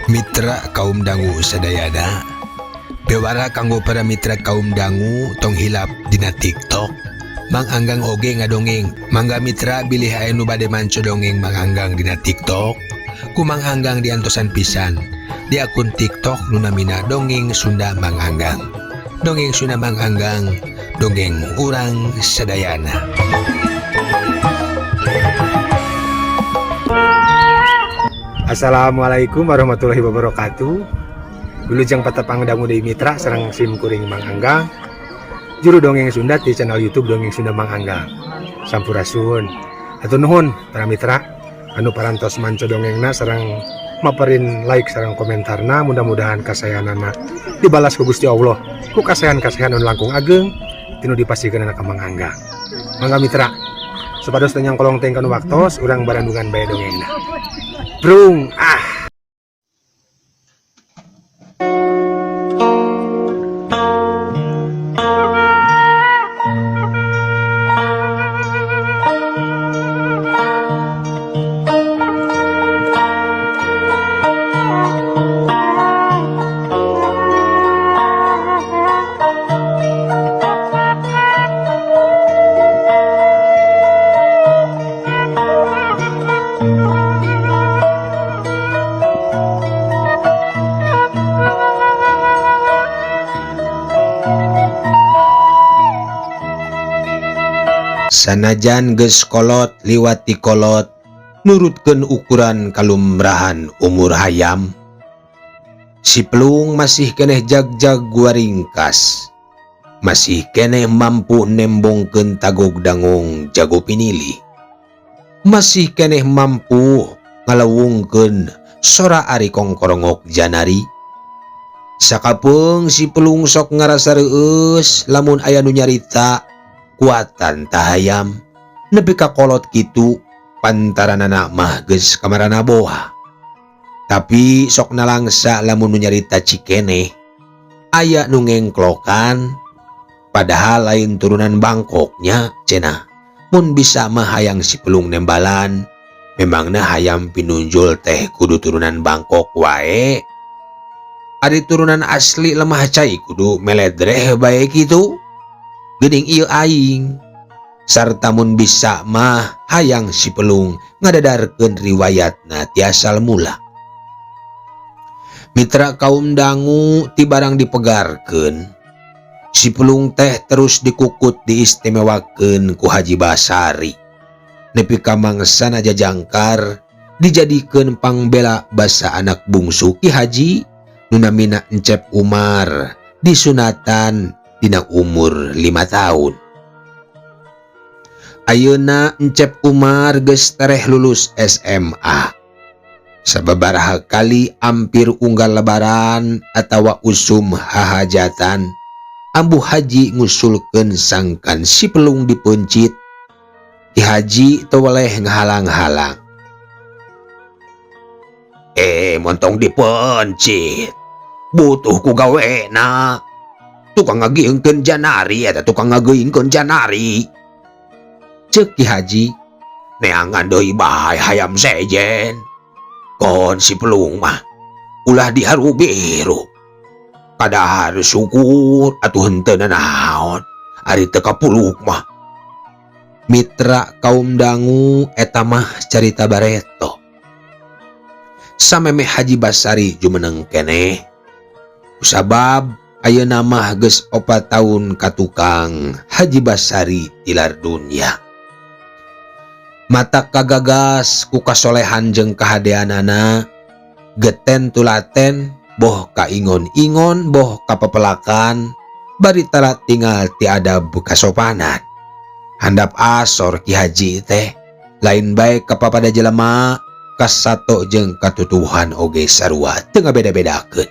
Mitra kaum dangu sadayana, bewara kanggo para mitra kaum dangu tong hilap dina TikTok. Manganggang oge ngadongeng, mangga mitra bilih aya nu bade manco dongeng manganggang dina TikTok. Kumanganggang diantosan pisan di akun TikTok nu namina Dongeng Sunda Manganggang. Dongeng Sunda Manganggang, dongeng urang sadayana. Assalamualaikum warahmatullahi wabarakatuh. Wilujeng patepang dangu deui mitra sareng sim kuring Manganggang. Juru dongeng Sunda di channel YouTube Dongeng Sunda Manganggang. Sampurasun. Hatur nuhun para mitra anu parantos manco dongengna sareng maparin like sareng komentarna, mudah-mudahan kasayanana dibalas ku Gusti Allah ku kasayan-kasayan anu langkung ageng tinu dipasikeun ka Manganggang. Mangga mitra, supados teu nyangkolong teh kana waktos urang barandungan bae dongengna. Brung Sanajan geus kolot liwati kolot, nurutkeun ukuran kalumrahan umur hayam. Si pelung masih keneh jagjag guaringkas, masih keneh mampu nembongkeun tagog dangung jago pinili, masih keneh mampu ngalawungkeun sora ari kongkorongok janari. Sakapeung si pelung sok ngarasa reueus lamun aya nu nyarita kuatan tahayam nepi ka kolot kitu pantaranana mah geus kamarana boha. Tapi sok nalangsa lamun nyarita cikene aya nu ngengklokan padahal lain turunan Bangkoknya cenah. Mun bisa mah hayang si pelung nembalan, memangna hayam pinunjul teh kudu turunan Bangkok wae. Ari turunan asli lemah cai kudu meledreh bae kitu. Geuning ieu aing, sarta mun bisa mah hayang si pelung ngadadarkeun riwayatna ti asal mula. Mitra kaum dangu ti barang dipegarkeun, si pelung teh terus dikukut diistimewakeun ku Haji Basari. Nepi ka mangsana jajangkar dijadikeun pangbela basa anak bungsu Ki Haji nu namina Encep Umar disunatan dina umur 5 tahun. Ayeuna Encep Umar geus tereh lulus SMA. Sababaraha kali ampir unggal lebaran atawa usum hahajatan, ambu Haji ngusulkeun sangkan si pelung dipencit. Ki Haji teu weleh ngahalang-halang. Montong dipencit, butuh ku gawena. Tukang ngagiengkeun janari eta tukang ngagiengkeun janari. Ceuk Ki Haji, neangan deui bae hayam sejen. Kon si pelung mah ulah diharu biru. Kadahar syukur atuh henteu naon ari teu kapuluk mah. Mitra kaum dangu eta mah carita bareto. Sameme Haji Basari jumeneng keneh. Kusabab ayeuna mah geus 4 tahun katukang Haji Basari tilar dunya. Mata kagagas ku kasolehan jeung kahadeanana, geten tulaten boh kaingon-ingon boh kapepelakan, bari tara tinggal ti adab kasopanan. Handap asor Ki Haji teh lain bae kapapada jelema kasato jeung katutuhan oge sarua teu ngabeda-bedakeun.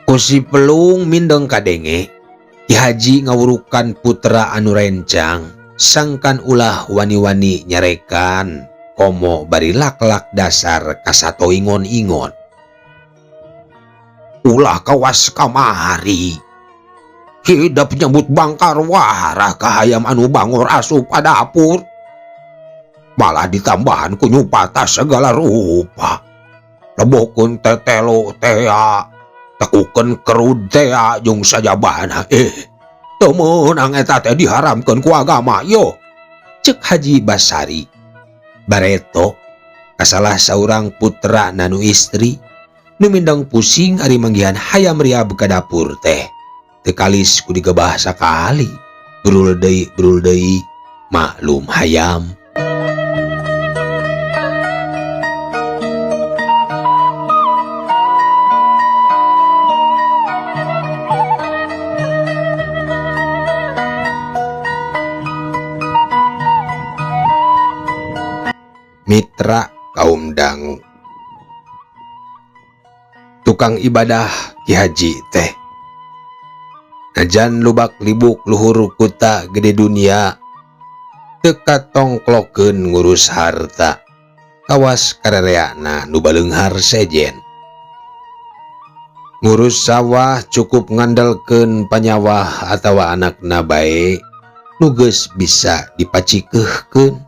Ku si pelung mindeng kadenge, Ki Haji ngawurukan putra anu rencang, sangkan ulah wani-wani nyarekan komo bari lak-lak dasar kasato ingon-ingon. Ulah kawas kamari, hidap nyambut bangkar warah ka hayam anu bangor asup ka dapur. malah ditambahan ku nyupata segala rupa. Lebokeun tetelo tea, tekukeun kerud tea jeung sajabana. Teu meunang eta teh diharamkeun ku agama yo, ceuk Haji Basari. Bareto kasalah saurang putra nanu istri nu mindeng pusing ari manggihan hayam riab ka dapur teh. Teu kalis ku digebah sakali. Brul deui maklum hayam. Mitra kaum dangu. Tukang ibadah Ki Haji teh najan lubak libuk luhur kuta gede dunia, teu katongklokeun ngurus harta, kawas karereana nu baleunghar sejen. Ngurus sawah cukup ngandalkeun panyawah atawa anakna bae nu geus bisa dipacikeuhkeun.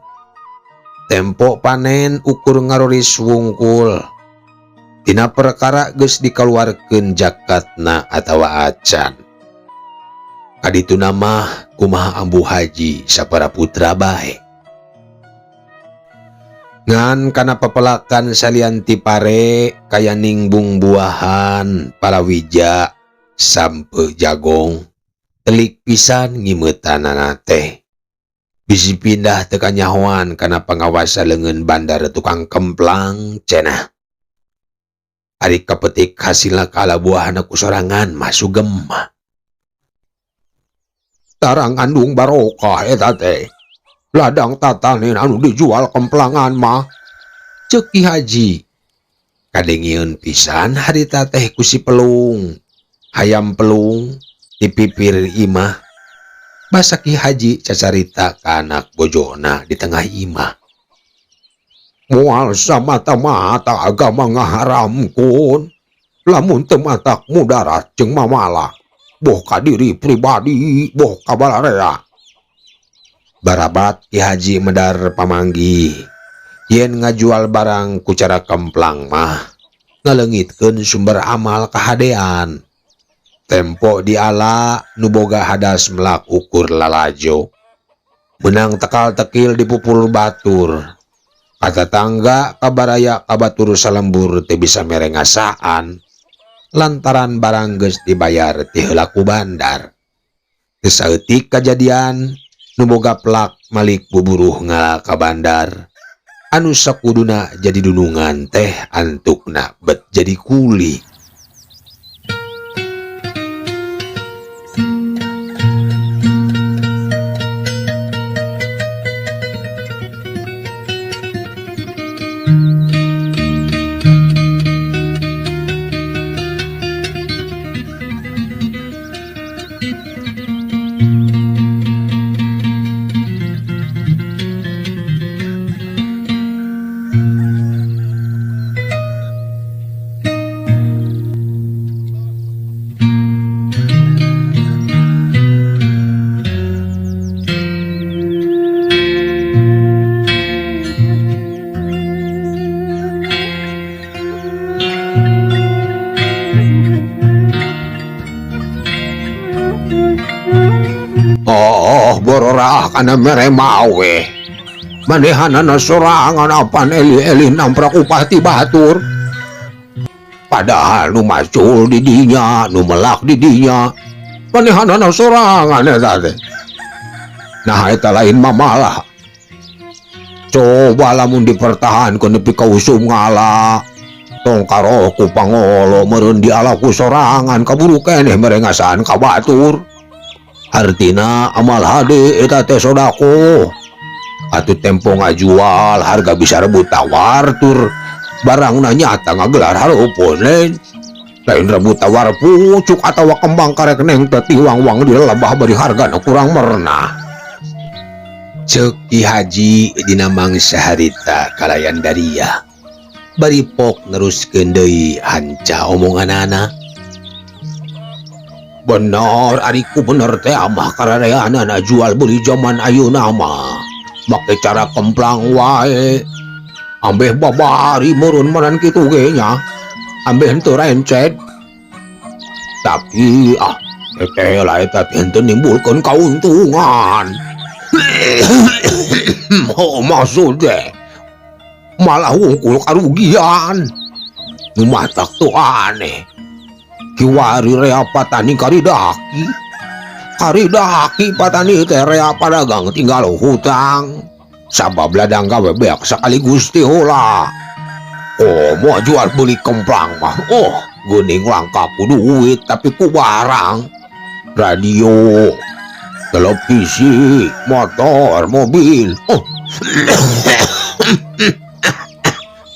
Tempo panen ukur ngaroris wungkul, tina perkara geus dikaluarkeun jakatna atawa acan. Kaditu nama kumaha ambu haji sapara putra bae. Ngan kana papelakan salian ti pare kaya ningbung buahan palawija sampe jagong, telik pisan ngimeutanana teh. Bisi pindah teka nyahoan kana pangawasa leungeun bandar tukang kemplang cenah. Ari kapetik hasilna kala buahna ku sorangan mah sugem. Tarang andung barokah eta teh. Ladang tatanen anu dijual kemplangan mah, ceuk Ki Haji. Kadengieun pisan harita teh ku si pelung. Hayam pelung dipipir imah. Basa Ki Haji cacarita ka anak bojona di tengah imah. Moal samata-mata agama ngaharamkeun, lamun teu matak mudarat jeung mamala, boh ka diri pribadi, boh ka balarea. Barabat Ki Haji medar pamanggi, yen ngajual barang ku cara kemplang mah ngaleungitkeun sumber amal kahadean. Tempo diala nu boga hadas melak ukur lalajo, menang tekal tekil dipupul batur. Kata tangga kabaraya kabatur salembur teu bisa merengasaan lantaran barang geus dibayar ti heula ku bandar. Teu saeutik kajadian nu boga pelak malik buburuh ngala ka bandar, anu sakuduna jadi dunungan teh antukna bet jadi kuli. Bororah kana mere mawe. Manehanana sorangan apan eli-eli namprak upah ti batur. Padahal nu macul di dinya, nu melak di dinya, manehanana sorangan eta teh. Nah eta lain mamalah. Coba lamun dipertahankeun nepi ka usum ngala. Tong karo ku pangolo meureun dialaku sorangan kaburu keneh merengasaan ka batur. Artina amal hade eta teh sodako. Atuh tempo ngajual harga bisa rebut tawar tur barangna nyata ngagelar hareupeun lain rebut tawar pucuk atawa kembang karek neng teh tiwang-wang di lebah bari hargana kurang merna. Ceuk Ki Haji dina mangsa harita kalayan daria bari pok neruskeun deui hanca omonganana. Bener ariku bener teh amah karareana jual beli zaman ayeuna mah make cara kemplang wae. Ambeh babari meureun manan kitu ge nya. Ambeh henteu rencet. Tapi teteh lah eta teh henteu nimbulkeun kauntungan. Oh maksudnya malah wungkul karugian. Nu matak tuh aneh. Kiwari rea patani karidaki. Karidaki patani teh rea padagang tinggal hutang. Sabab ladang gawe beak sekaligus teh heula. Oh, mau jual beli kemplang mah. Oh, geuning langka ku duit tapi ku barang. Radio, televisi, motor, mobil. Oh.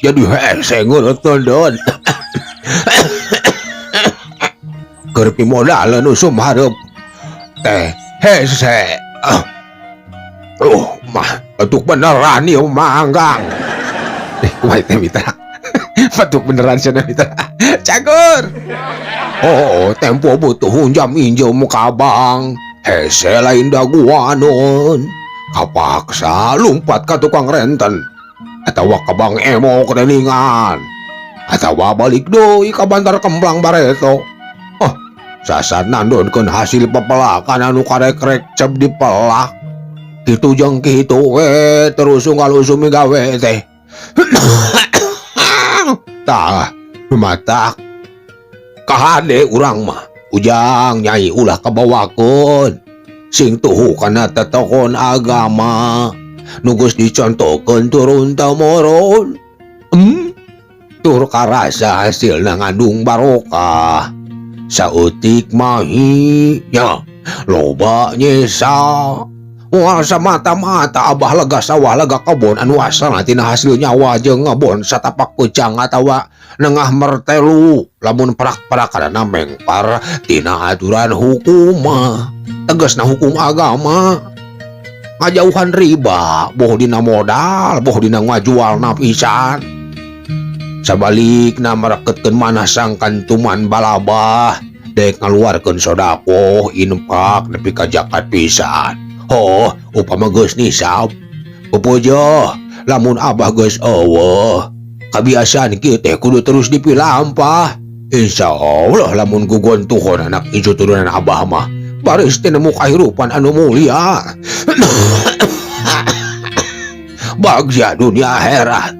Jadi hese ngeureuteudeun. Keur pimodal nu sumarep teh hese. Mah betuk beneran ieu manggang. Kumaha teh mitra? Betuk beneran cenah mitra. Cagur. Oh, tempo butuh hunjam injem ka bank. Hese lain daguanon. Kapaksa lumpat ka tukang renten. Atawa ka bank emo kedeningan. Atawa balik deui ka bantar kemplang bareto. Sasar nandonkeun hasil pepelakan anu karek-rek cep dipelak. Kitu jeung kitu we terus unggal-usumi gawe teh. Tah, matak. Kahade urang mah ujang nyai ulah kabawakeun. Sing tuhu kana tetokon agama. Nu geus dicontohkeun turun-temurun. Tur karasa hasilna ngandung barokah. Sautik mahi nya loba nyesa. Wah samata-mata abah lega sawah lega kebon anu asalna tina hasil nyawa jeung ngebon satapak peucang atawa nengah mertelu lamun perak-perakana mengpar tina aturan hukum tegasna hukum agama. Ngajauhan riba boh dina modal boh dina ngajualna pisan. Sabalikna maraketkeun manah sangkan tuman balabah dek ngaluarkeun sodaqoh infak nepi ka zakat pisan. Oh, upama geus nisab. Pupujoh, lamun abah geus eueuh, kabiasaan kieu teh kudu terus dipilampah. Insyaallah lamun gugontuhon anak ijo turunan abah mah baris teh nemu kahirupan anu mulia. Bagja dunia akhirat.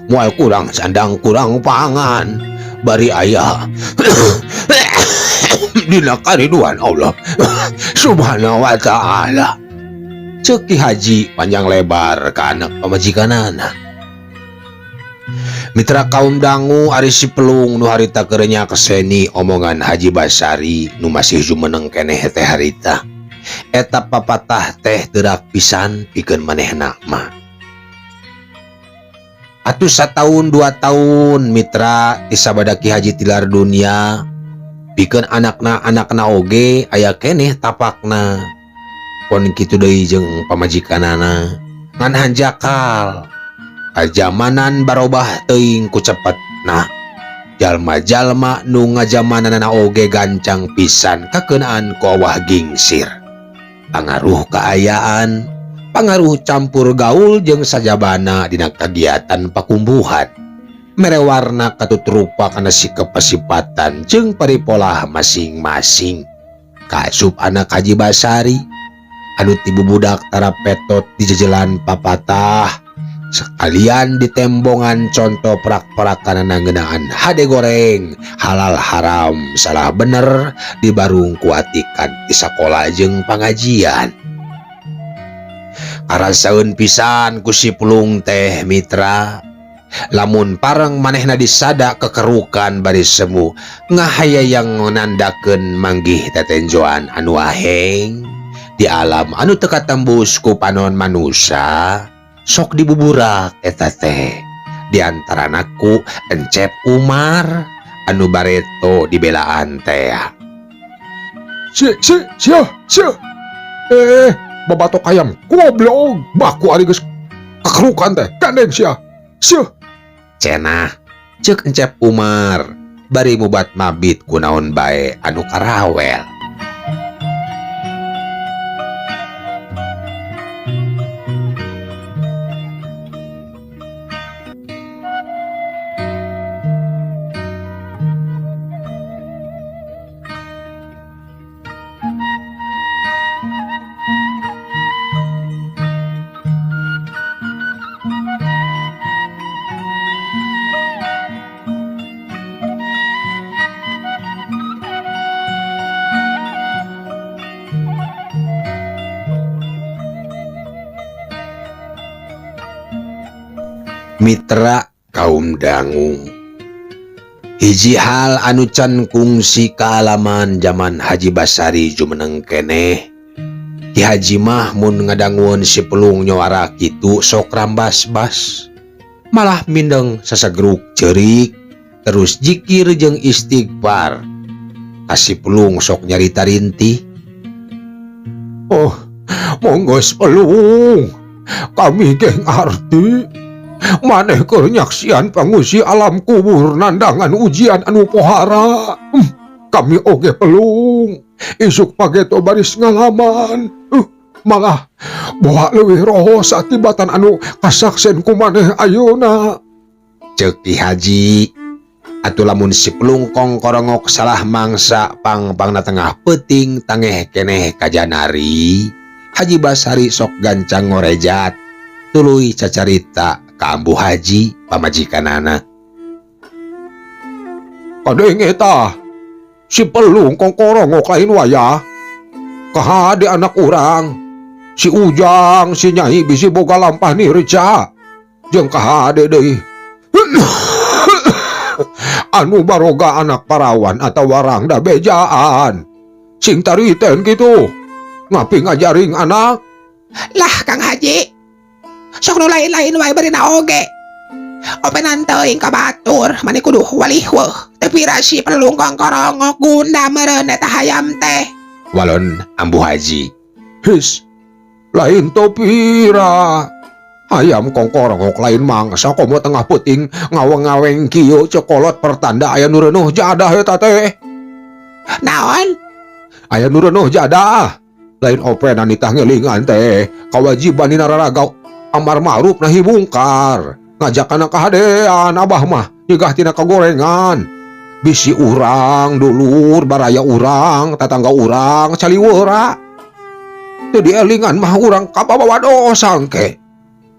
Moal kurang sandang kurang pangan, bari aya dina kariduan Allah Subhanahu wa ta'ala. Ceuk Ki Haji panjang lebar ka anak pamajikanana. Mitra kaum dangu ari si pelung nu harita keurnya keseni omongan Haji Basari nu masih jumeneng keneh teh harita. Eta papatah teh teurak pisan pikeun manehna mah. Atuh 1 tahun 2 tahun mitra ti sabada Ki Haji tilar dunia pikeun anakna oge aya keneh tapakna. Pon kitu deui jeung pamajikanana ngan hanjakal kajamanan barobah teuing ku cepetna. Jalma-jalma nu ngajamanana oge gancang pisan kakeunaan ku awah gingsir. Pangaruh kaayaan, pangaruh campur gaul jeung sajabana dina kagiatan pakumbuhan. Merewarna katut rupa kana sikep pasipatan jeung paripolah masing-masing. Kasup anak Haji Basari anu ti bubudak tara petot di jejelan papatah sekalian ditembongan contoh perak-perakanana ngeunaan hade goreng halal haram salah bener dibarung kuatikan di sakola jeung pangajian. Karasaeun pisan ku si pulung teh mitra. Lamun pareng manehna disada kekerukan bari semu ngahayayang nandakeun manggih tetenjoan anu aheng di alam anu teu katembus ku panon manusia. Sok dibuburak eta teh diantarana ku Encep Umar anu bareto dibelaan teh. Babatok ayam goblok baku ari geus kekerukan teh gandeng sia. Cenah ceuk Encep Umar bari mubat mabit kunaon bae anu karawel. Mitra kaum dangu. Hiji hal anu can kungsi kaalaman zaman Haji Basari jumeneng keneh. Ki Haji mah mun ngadangueun si pelung nyawara kitu sok rambas-bas. Malah mindeng sasagruk ceurik terus jikir jeung istighfar. Kasih pelung sok nyarita rintih. Oh, monggos pelung. Kami geng arti. Maneh keur nyaksian pangusi alam kubur nandangan ujian anu pohara. Kami oge pelung. Isuk pageto baris ngalaman. Malah boha leuwih roho satibatan anu kasaksen ku maneh ayeuna. Ceuk Ki Haji. Atuh lamun si pelung kongkorongok salah mangsa pangpangna tengah peuting tangeh keneh kajanari. Haji Basari sok gancang ngorejat tuluy cacarita ka Ambu Haji pamajikanana. Kadeng eta si pelung kongkorongok lain wayah kahade anak urang si Ujang si Nyai bisi boga lampah nirca jeung kahade deui anu baroga anak parawan atau warang da bejaan sing tariten gitu ngapi ngajaring anak. Lah Kang Haji, sok nu lain-lain wae beurina oge. Openan teuing ka batur mani kudu walihweuh tepi rasi pelung kongkorongok gunda meureun eta hayam teh. Walon Ambu Haji. His, lain topira. Hayam kongkorongok lain mangsa komo tengah peuting ngaweng-ngaweng kieu cokolot pertanda aya nu reunuh jadah eta teh. Naon? Aya nu reunuh jadah. Lain openan nitah ngelingan teh kawajiban dina raragau amar ma'ruf nahi mungkar. Ngajak anak kahadean abah mah nyegah tina kagorengan. Bisi urang dulur baraya urang tatangga urang caliweura. Teu dielingan mah urang kabawa dosa engke.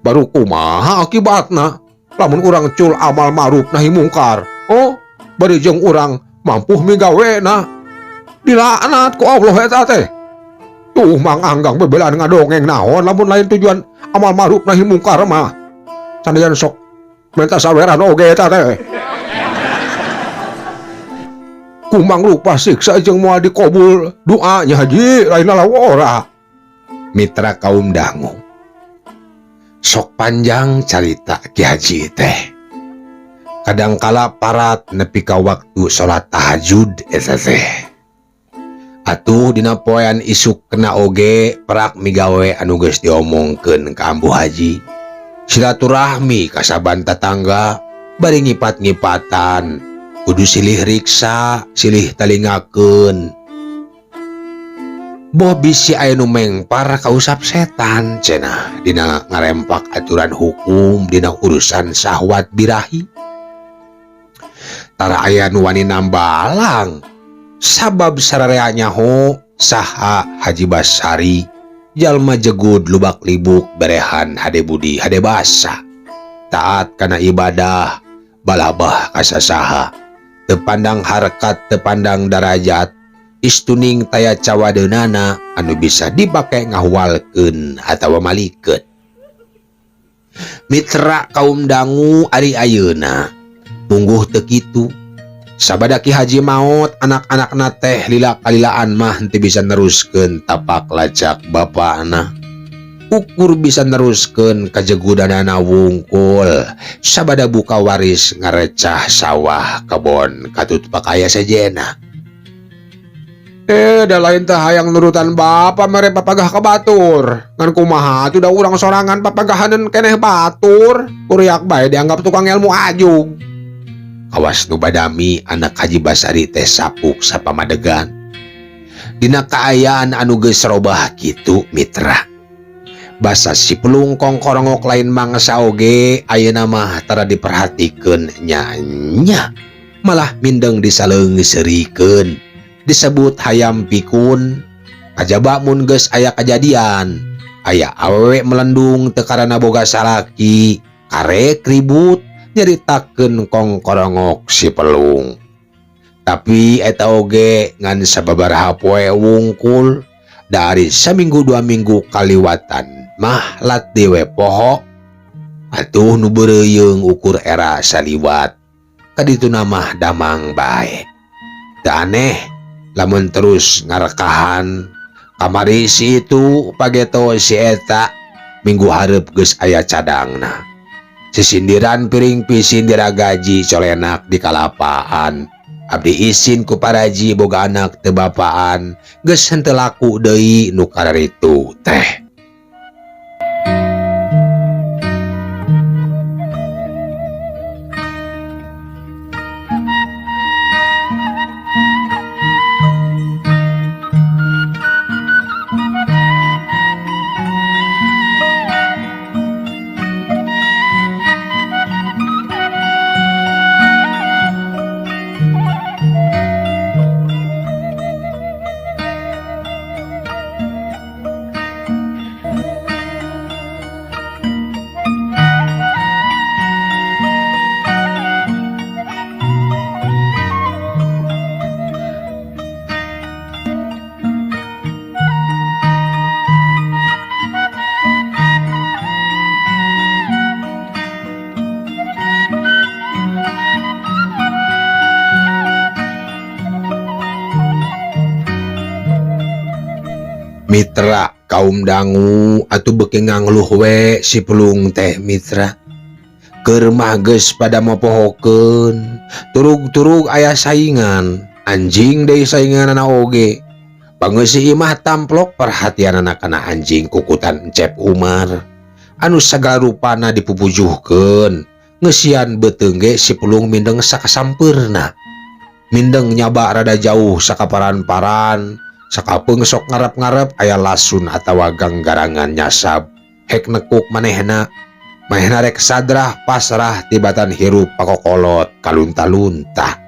Baru kumaha akibatna lamun urang cul amal ma'ruf nahi mungkar. Oh, bari jeung urang mampu migawena. Dilaknat ku Allah eta teh. Tuh Mang Anggang bebelaan ngadongeng naon lamun lain tujuan amal ma'ruf nahi mungkar mah. Sandayan sok menta saweran oge eta teh. Kumang lupa siksa jeung moal dikobul doanya Haji lain lalawora. Mitra kaum dangu. Sok panjang carita Ki Haji teh. Kadangkala parat nepi ka waktu salat tahajud eta teh. Atuh dina poean isuk kena oge perak migawe anu geus diomongkeun ka Ambu Haji. Silaturahmi ka saban tetangga bari ngipat-ngipatan kudu silih riksa silih talingakeun. Boh bisi aya nu mengpar kausap setan cenah dina ngarempak aturan hukum dina urusan syahwat birahi. Tara aya nu wani nambalang sabab sararea nyaho saha Haji Basari jalma jegud lubak libuk berehan hade budi hade basa taat kana ibadah balabah ka sasaha teu pandang harkat teu pandang darajat istuning taya cawadeunana anu bisa dipake ngahwalkeun atawa malikeun. Mitra kaum dangu ari ayeuna mungguh teu kitu. Sabada Ki Haji maot anak-anakna teh lila-kalilaan mah henteu bisa neruskeun tapak lacak bapana. Ukur bisa neruskeun kajegudanana wungkul sabada buka waris ngarecah sawah kebon katut pakaya sajena. Da lain teh hayang nurutan bapa mere papagah ka batur. Ngan kumaha atuh da urang sorangan papagahaneun keneh batur. Kuriak bae dianggap tukang ilmu ajung. Awas nu badami anak Haji Basari teh sapuk sapamadegan. Dina kaayaan anu geus robah kitu mitra. Basa si pelung kongkorongok lain mangsa oge ayeuna mah tara diperhatikeun nya. Malah mindeng disaleungseurikeun. Disebut hayam pikun. Kajaba mun geus aya kajadian, aya awewe melendung teu karana boga salaki, karek ribut nyaritakeun kongkorongok si pelung. Tapi eta oge ngan sababaraha poe wungkul dari saminggu 2 minggu kaliwatan mah lat dewe poho Atuh nu beureuyung ukur era saliwat. Kaditu namah damang bae. Teu aneh lamun terus ngarekahan kamari si itu pageto si eta minggu hareup geus aya cadangna. Sisindiran piring pisin diragaji colenak di kalapaan. Abdi isin ku paraji boga anak teu bapaan geus henteu laku deui nu kararitu teh. Mitra kaum dangu atuh beuki ngangluh we si Pulung teh mitra. Keur mah geus pada mopohokeun, turug-turug aya saingan, anjing deui sainganana oge. Pangeusih imah tamplok perhatianana kana anjing kukutan Encep Umar. Anu sagala rupana dipupujuhkeun, ngeusian beuteung ge si Pulung mindeng sakasampeurna. Mindeng nyaba rada jauh sakaparan-paran, sakapeung sok ngarep-ngarep aya lasun atawa ganggarangan nyasab. Hek nekuk manehna rek sadrah pasrah tibatan hirup pakokolot kalunta-lunta.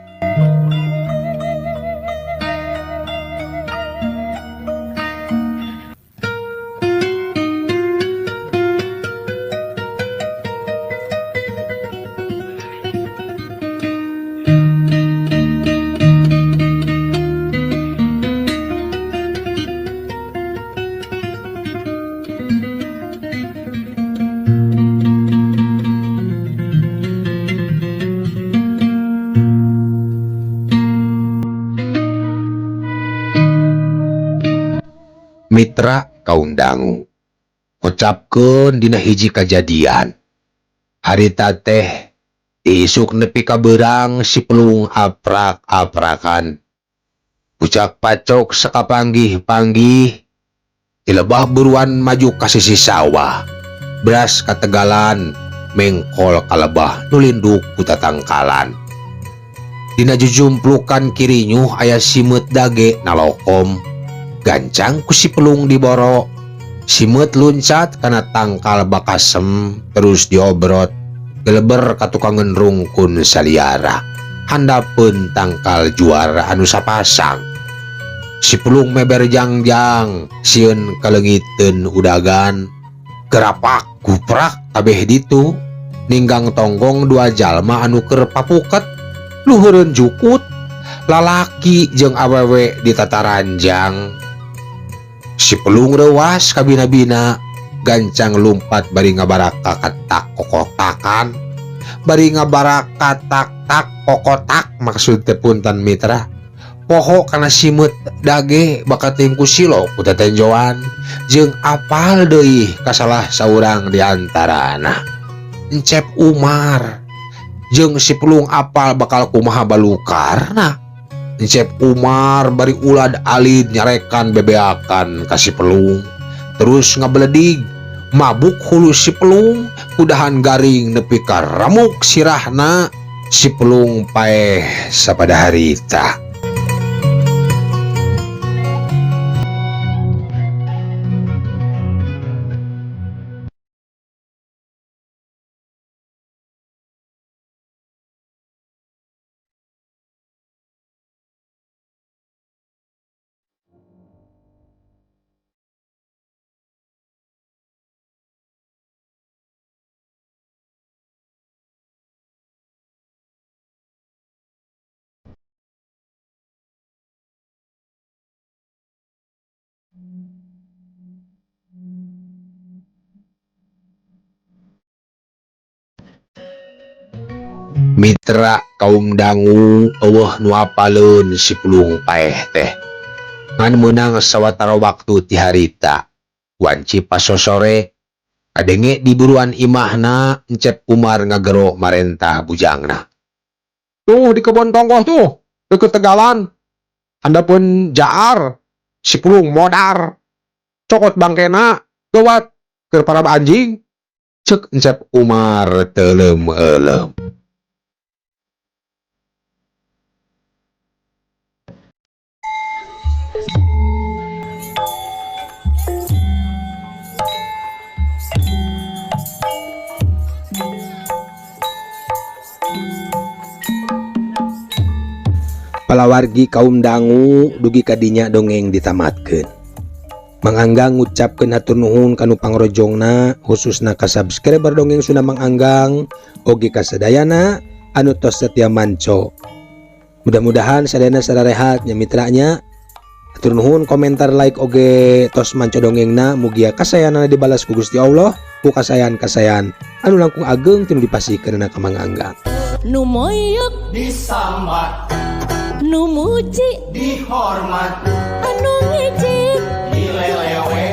Mitra kaum dangu ngocapkeun dina hiji kajadian. Harita teh isuk nepi ka beurang si Pulung aprak-aprakan. Pucak pacok sakapanggih-panggih dilebah buruan maju ka sisi sawah. Beras kategalan mengkol kalebah nulinduk ku tatangkalan. Dina jujumplukan kirinyuh aya simeut dage nalokom. Gancang ku si Pulung diboro. Simeut luncat kana tangkal bakasem terus diobrot. Geleber ka tukang ngenrungkun saliara. Handapeun tangkal juara anu sapasang. Si Pulung meber jangjang sieun kalengiteun udagan. Gerapak guprak kabeh ditu. Ninggang tonggong dua jalma anu keur papuket. Luhureun jukut. Lalaki jeung awewe di tataranjang. Si Pulung rewas kabina-bina, gancang lumpat bari ngabaraka katak kokotakan. Bari ngabaraka tak-tak kokotak maksud teh punten mitra. Poho kana simeut dage bakating ku silo ku tetenjoan jeung apal deui ka salah saurang di antarana. Encep Umar jeung si Pulung apal bakal kumaha balukarna. Encep Umar bari ulad alid nyarekan bebeakan ka si Pulung. Terus ngabledig mabuk hulu si Pulung kudahan garing nepi ka ramuk sirahna. Si Pulung paeh sapada harita. Mitra kaum dangu eueuh nu apaleun si pulung paeh teh. Ngan meunang sawatara waktu ti harita. Wanci pas sore kadenge di buruan imahna encep Umar ngagero marentah bujangna. Tuh di kebon tongkoh tuh, deket Tegalan. Handapun jaar, si pulung modar. Cokot bangkena, gawat, keur para anjing. Cek encep Umar telem-elem. Palawargi kaum dangu dugi kadinya dongeng ditamatkeun. Mang Anggang ngucapkeun hatur nuhun kanu pangrojongna khususna ka subscriber dongeng Sunda Mang Anggang oge kasadayana anu tos setia manco. Mudah-mudahan sadayana sararehat nya mitranya. Hatur nuhun komentar like oge tos manco dongengna mugia kasayanana dibalas ku Gusti Allah ku kasayan-kasayan anu langkung ageng tinu dipasikeun ka Mang Anggang. Nu moyok Disambat, nu muji dihormat, anu ngijik dilelewe,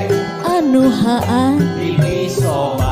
anu haan dibisobat.